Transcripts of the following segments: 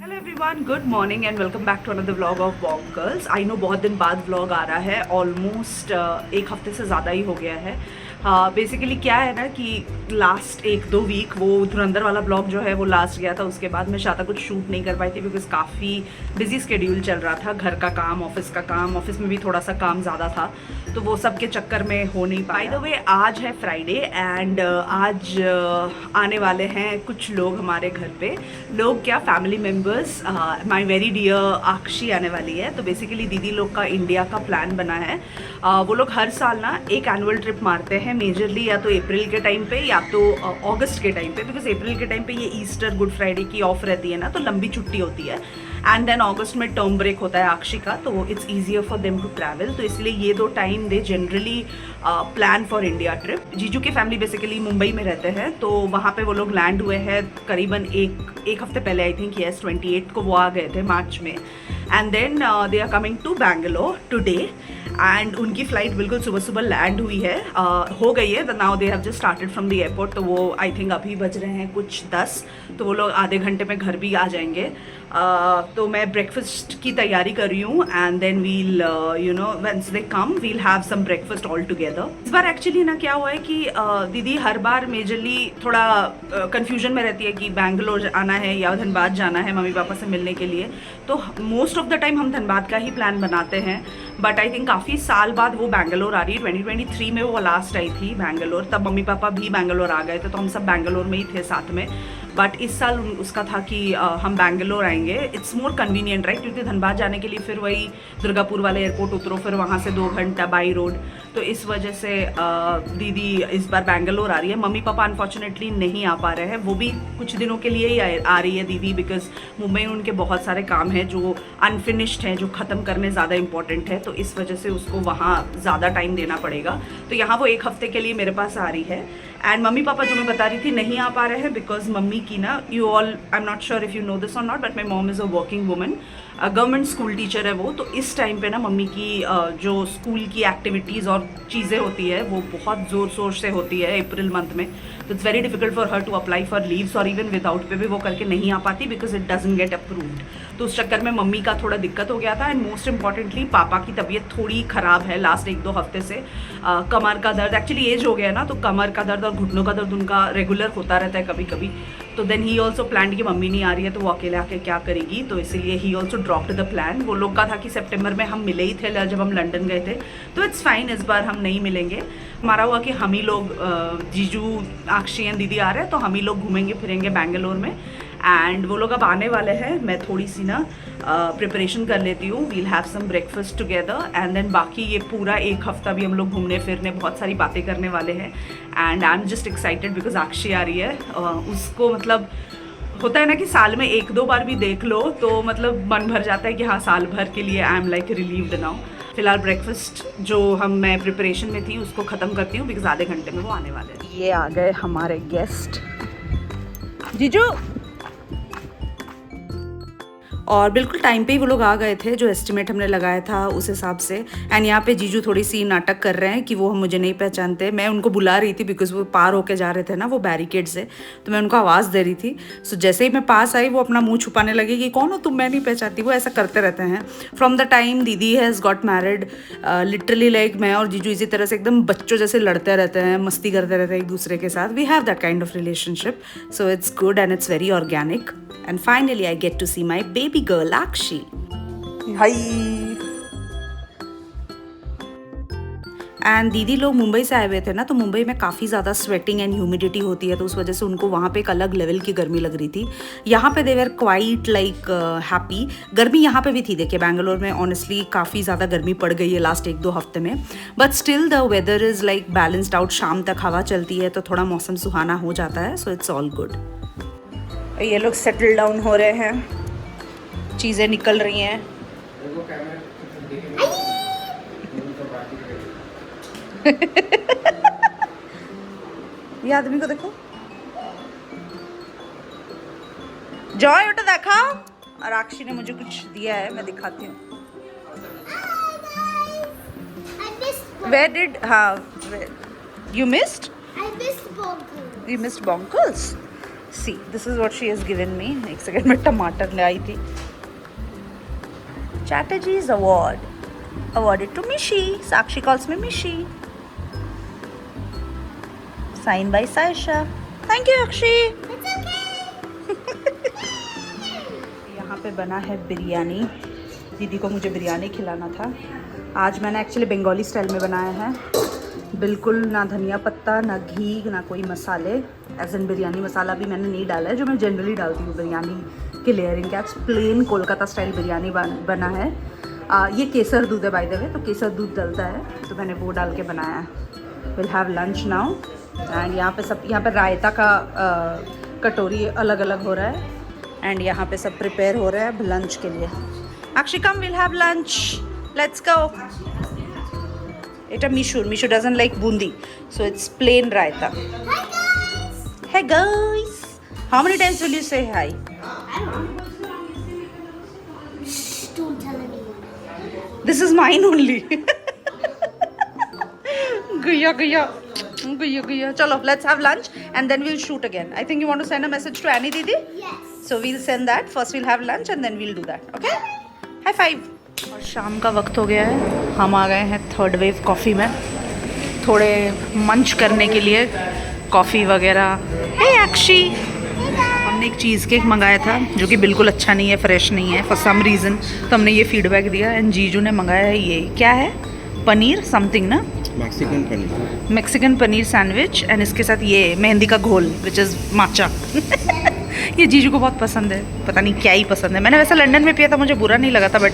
Hello everyone, good morning and welcome back to another vlog of Bonkers. I know बहुत दिन बाद vlog आ रहा है, ऑलमोस्ट एक हफ्ते से ज़्यादा ही हो गया है। बेसिकली क्या है ना कि लास्ट 1-2 वीक वो धुरंधर वाला ब्लॉग जो है वो लास्ट गया था, उसके बाद मैं ज़्यादा कुछ शूट नहीं कर पाई थी बिकॉज काफ़ी बिजी स्केड्यूल चल रहा था। घर का काम, ऑफिस का काम, ऑफिस में भी थोड़ा सा काम ज़्यादा था, तो वो सब के चक्कर में हो नहीं पाया। बाय द वे, आज है फ्राइडे एंड आज आने वाले हैं कुछ लोग हमारे घर पे। लोग क्या, family members. My very dear Akshi आने वाली है, तो बेसिकली दीदी लोग का इंडिया का प्लान बना है। वो लोग हर साल ना एक एनुअल ट्रिप मारते हैं, मेजरली या तो अप्रैल के टाइम पे या तो अगस्त के टाइम पे, बिकॉज अप्रैल के टाइम पे ये ईस्टर, गुड फ्राइडे की ऑफ रहती है ना, तो लंबी छुट्टी होती है। एंड देन अगस्त में टर्म ब्रेक होता है आक्षी का, तो it's easier for them to travel. तो इसलिए ये दो time they generally plan for India trip. जीजू की फैमिली बेसिकली मुंबई में रहते हैं, तो वहाँ पे वो लोग लैंड हुए हैं करीबन एक हफ्ते पहले। आई थिंक यस 28 को वो आ गए थे, मार्च में। And then they are coming to Bangalore today and उनकी फ़्लाइट बिल्कुल सुबह सुबह लैंड हुई है, हो गई है। Now they have just started from the airport. तो वो आई थिंक अभी बज रहे हैं कुछ 10, तो वो लोग आधे घंटे में घर भी आ जाएंगे। तो मैं ब्रेकफास्ट की तैयारी कर रही हूँ and then we'll once they come we'll have some breakfast all together. इस बार एक्चुअली ना क्या हुआ है कि दीदी हर बार मेजरली थोड़ा कन्फ्यूजन में रहती है कि बैंगलोर आना है या धनबाद जाना है मम्मी पापा से मिलने के लिए। तो मोस्ट ऑफ द टाइम हम धनबाद का ही प्लान बनाते हैं, बट आई थिंक काफ़ी साल बाद वो बैंगलोर आ रही है। 2023 में वो लास्ट आई थी बैंगलोर, तब मम्मी पापा भी बैंगलोर आ गए थे, तो हम सब बैंगलोर में ही थे साथ में। बट इस साल उसका था कि हम बैंगलोर आएंगे। इट्स मोर कन्वीनियंट राइट, क्योंकि धनबाद जाने के लिए फिर वही दुर्गापुर वाले एयरपोर्ट उतरो, फिर वहाँ से 2 घंटा बाई रोड। तो इस वजह से दीदी इस बार बैंगलोर आ रही है। मम्मी पापा अनफॉर्चुनेटली नहीं आ पा रहे हैं, वो भी कुछ दिनों के लिए ही आ रही है दीदी, बिकॉज मुंबई में उनके बहुत सारे काम हैं जो अनफिनिश्ड हैं, जो ख़त्म करने ज़्यादा इंपॉर्टेंट है, तो इस वजह से उसको वहाँ ज़्यादा टाइम देना पड़ेगा। तो यहाँ वो 1 हफ्ते के लिए मेरे पास आ रही है। एंड मम्मी पापा जो मैं बता रही थी नहीं आ पा रहे हैं बिकॉज मम्मी की ना, you all, I am not sure if you know this और not, but my mom is a working woman, government school teacher है वो। तो इस टाइम पे ना मम्मी की जो स्कूल की एक्टिविटीज़ और चीज़ें होती है वो बहुत ज़ोर शोर से होती है अप्रैल मंथ में। तो it's very difficult for her to apply for leaves, और इवन विदाउट पे भी वो करके नहीं आ पाती because it doesn't get approved. तो उस चक्कर में मम्मी का थोड़ा दिक्कत हो गया था। एंड मोस्ट इंपॉर्टेंटली पापा की तबीयत थोड़ी ख़राब है लास्ट 1-2 हफ्ते से। कमर का दर्द, एक्चुअली एज हो गया ना, तो कमर का दर्द और घुटनों का दर्द उनका रेगुलर होता रहता है कभी कभी। तो देन ही ऑल्सो प्लान कि मम्मी नहीं आ रही है तो वो अकेले आके क्या करेगी, तो इसीलिए he also dropped the plan. वो लोग का था कि सितंबर में हम मिले ही थे जब हम लंदन गए थे, तो इट्स फाइन, इस बार हम नहीं मिलेंगे। हमारा हुआ कि हम ही लोग, जीजू, आक्षी एंड दीदी आ रहे हैं, तो हम ही लोग घूमेंगे फिरेंगे बैंगलोर में। एंड वो लोग अब आने वाले हैं, मैं थोड़ी सी ना प्रिपरेशन कर लेती हूँ। We'll have some breakfast together and then बाकी ये पूरा 1 हफ्ता भी हम लोग घूमने फिरने, बहुत सारी बातें करने वाले हैं। And I am just excited because Akshi आ रही है। उसको मतलब होता है ना कि साल में 1-2 बार भी देख लो तो मतलब मन भर जाता है कि हाँ, साल भर के लिए I am like relieved now. फिलहाल ब्रेकफास्ट जो मैं प्रिपरेशन में थी उसको ख़त्म करती हूँ बिकॉज आधे घंटे में वो आने वाले हैं। ये आ गए हमारे गेस्ट, जीजू। और बिल्कुल टाइम पे ही वो लोग आ गए थे, जो एस्टिमेट हमने लगाया था उस हिसाब से। एंड यहाँ पे जीजू थोड़ी सी नाटक कर रहे हैं कि वो मुझे नहीं पहचानते। मैं उनको बुला रही थी बिकॉज वो पार होके जा रहे थे ना वो बैरिकेड से, तो मैं उनको आवाज़ दे रही थी। सो जैसे ही मैं पास आई वो अपना मुंह छुपाने लगे कि कौन हो तुम, मैं नहीं पहचानती। वो ऐसा करते रहते हैं फ्रॉम द टाइम दीदी has got married. Literally like मैं और जीजू इसी तरह से एकदम बच्चों जैसे लड़ते रहते हैं, मस्ती करते रहते हैं एक दूसरे के साथ। We have that kind of relationship, so it's good and it's very organic. And finally I get to see my baby girl Akshi. Hi. And दीदी लोग मुंबई से आए हुए थे ना, तो मुंबई में काफ़ी ज़्यादा स्वेटिंग एंड ह्यूमिडिटी होती है, तो उस वजह से उनको वहाँ पे एक अलग लेवल की गर्मी लग रही थी। यहाँ पे दे वर क्वाइट लाइक हैप्पी। गर्मी यहाँ पे भी थी, देखिए बैंगलोर में ऑनेस्टली काफ़ी ज़्यादा गर्मी पड़ गई है लास्ट 1-2 हफ्ते में, but still the weather is like balanced out. शाम तक हवा चलती है तो थोड़ा मौसम सुहाना हो जाता है, सो इट्स ऑल गुड। ये लोग सेटल डाउन हो रहे हैं, चीज़ें निकल रही हैं। ये आदमी को देखो, जॉय उठो देखा। और आक्षी ने मुझे कुछ दिया है, मैं दिखाती हूँ। Where did, हाँ, you missed? I missed bonkers. You missed bonkers? See this is what she has given me. एक सेकंड में टमाटर ले आई थी. Chatterjee's award awarded to Mishi. Sakshi calls me Mishi. Signed by Saisha. Thank you Akshi. It's okay. यहाँ पे बना है बिरयानी. दीदी को मुझे बिरयानी खिलाना था. आज मैंने एक्चुअली बंगाली स्टाइल में बनाया है. बिल्कुल ना धनिया पत्ता, ना घी, ना कोई मसाले. एज एन बिरयानी मसाला भी मैंने नहीं डाला है जो मैं जनरली डालती हूँ बिरयानी के लेयरिंग के. आज प्लेन कोलकाता स्टाइल बिरयानी बना है. ये केसर दूध है बाय द वे, तो केसर दूध डलता है तो मैंने वो डाल के बनाया है. Will have lunch now. And यहाँ पे रायता का कटोरी अलग अलग हो रहा है. एंड यहाँ पे सब प्रिपेयर हो रहा है अब लंच के लिए. Akshay come, will have lunch, let's go. এটা মিশুর. Mishu doesn't like bundi, so it's plain raita. Hi guys. Hey guys, how many times will you say hi? I don't know. Shh, don't tell anyone. This is mine only. Gaya gaya gaya. Chalo, let's have lunch and then we'll shoot again. I think you want to send a message to Annie Didi? Yes. So we'll send that. First we'll have lunch and then we'll do that. Okay? High five. और शाम का वक्त हो गया है. हम आ गए हैं थर्ड वेव कॉफ़ी में थोड़े मंच करने के लिए. कॉफ़ी वगैरह. हे अक्षी, हमने एक चीज़ केक मंगाया था जो कि बिल्कुल अच्छा नहीं है, फ्रेश नहीं है फॉर सम रीज़न. तो हमने ये फीडबैक दिया. एंड जीजू ने मंगाया है ये क्या है, पनीर समथिंग ना, मैक्सिकन पनीर सैंडविच. एंड इसके साथ ये मेहंदी का घोल विच इज़ माचा. ये जीजू को बहुत पसंद है. पता नहीं क्या ही पसंद है. मैंने वैसे लंदन में पिया था, मुझे बुरा नहीं लगा था, but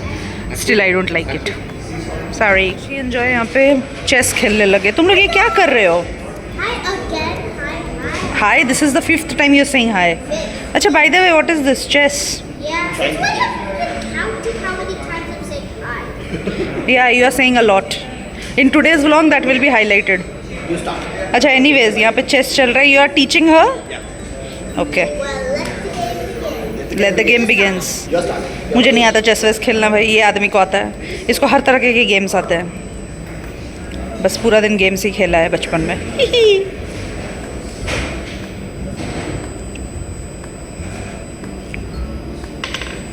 still I don't like it. Sorry. Enjoy. यहाँ पे चेस खेलने लगे. तुम लोग ये क्या कर रहे हो? Hi again. Hi. Hi. This is the 5th time you are saying hi. अच्छा, by the way what is this chess? Yeah. It's like counting how many times I'm saying hi. या you are saying a lot. In today's vlog that will be highlighted. अच्छा, anyways यहाँ पे chess चल रहा है. You are teaching her? Okay. Well, let the game begin. Let the game begins. मुझे नहीं आता चेस वेस खेलना भाई. ये आदमी को आता है. इसको हर तरह के गेम्स आते हैं. बस पूरा दिन गेम्स ही खेला है बचपन में.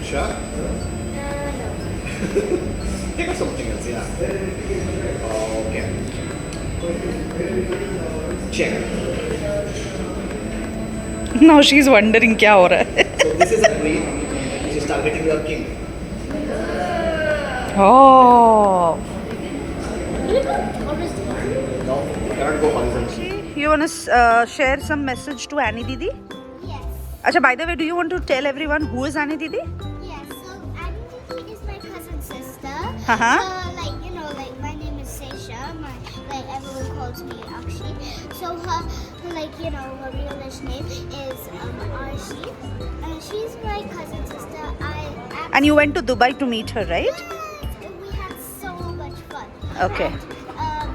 Sure? Think of something else, yeah. Okay. Check. Now she is wondering क्या हो रहा है. So this is a queen which is targeting your king. Oh. No, you cannot go horizontally. You want to share some message to Annie Didi? Yes. Acha, by the way, do you want to tell everyone who is Annie Didi? Yes. So Annie Didi is my cousin's sister. Uh-huh. Like you know, like my name is Seisha. Like everyone calls me Akshi. So her, like you know, her real name is Arshi. She's my cousin's sister. And you went to Dubai to meet her, right? We had so much fun. Okay. And,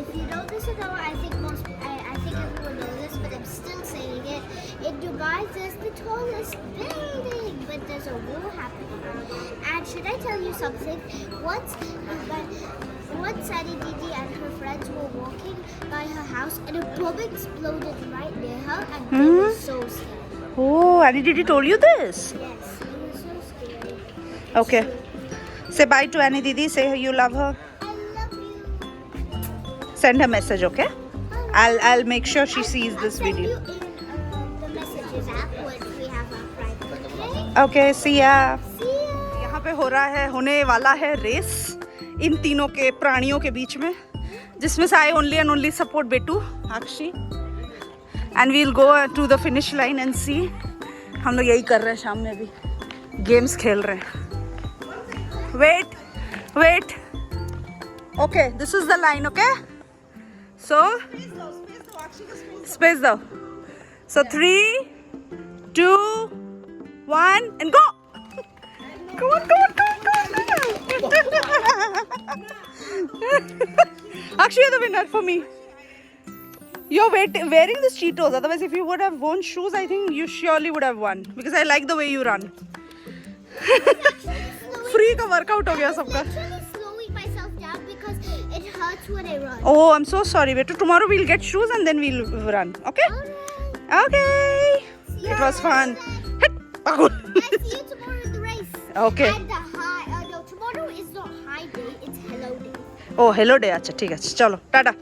if you know this or not, I think everyone knows this, but I'm still saying it. In Dubai, there's the tallest building, but there's a war happening. And should I tell you something? Once Annie Didi and her friends were walking by her house, and a bomb exploded right near her, and they were so scared. Oh, Annie Didi told you this? Yes, it was so scary. Okay. Say bye to Annie Didi. Say you love her. I love you. Send her message, okay? I'll make sure she sees this video. I'll send you in the messages app when we have our private. Okay? Okay, see ya. See ya. यहाँ पे हो रहा है, होने वाला है race इन तीनों के प्राणियों के बीच में, जिसमें से I only and only support बेटू Akshi. And we'll go to the finish line and see. हम लोग यही कर रहे हैं शाम में भी. गेम्स खेल रहे हैं. Wait. Okay, this is the line. Okay, so space दो. So 3, 2, 1 and go. Come on. Actually, you're the winner for me. You're wearing these Cheetos. Otherwise, if you would have worn shoes, I think you surely would have won. Because I like the way you run. Free का workout हो गया सबका. I'm actually slowing myself down because it hurts when I run. Oh, I'm so sorry, Betu. Tomorrow we'll get shoes and then we'll run. Okay? Alright. Okay. It was fun. পাগল। I see you tomorrow in the race. Okay. And the high. No, tomorrow is not high day. It's hello day. ও hello day, আচ্ছা ঠিক আছে, চলো tata.